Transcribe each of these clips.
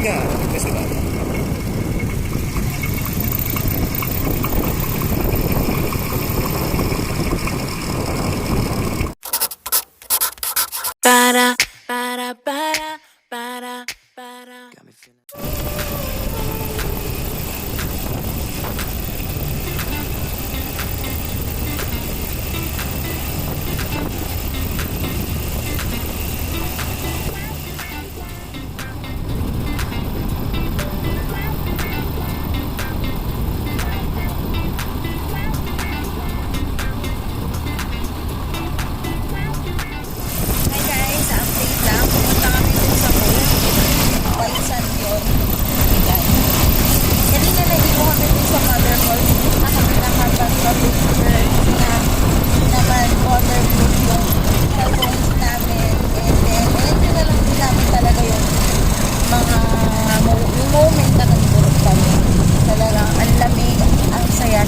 ka. Kasi ba? Para.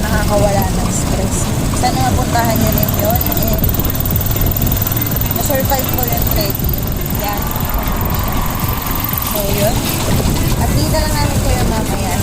Nakakawala ng stress. Sana mapuntahan nyo rin yun. Na-survive ko yung trekking. Yan. So yun. At dito lang namin kayo mamaya.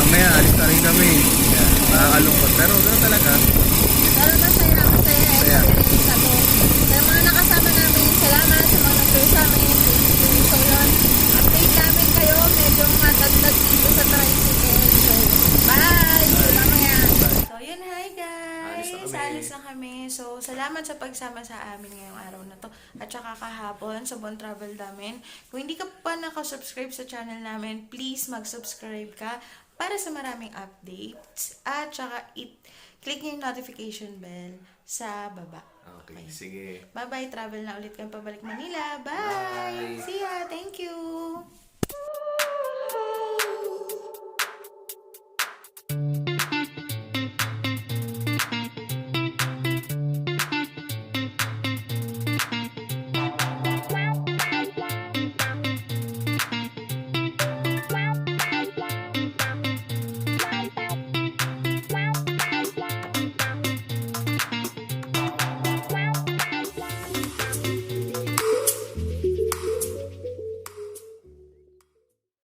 Mamaya, alis na rin kami. Kaya, nakakalungkot. Pero gano'n talaga. kami. So, salamat sa pagsama sa amin ngayong araw na to. At saka kahapon sa buong travel namin. Kung hindi ka pa nakasubscribe sa channel namin, please mag-subscribe ka para sa maraming updates. At saka click nyo yung notification bell sa baba. Okay, sige. Bye-bye. Travel na ulit kami pabalik Manila. Bye! Bye! See ya! Thank you!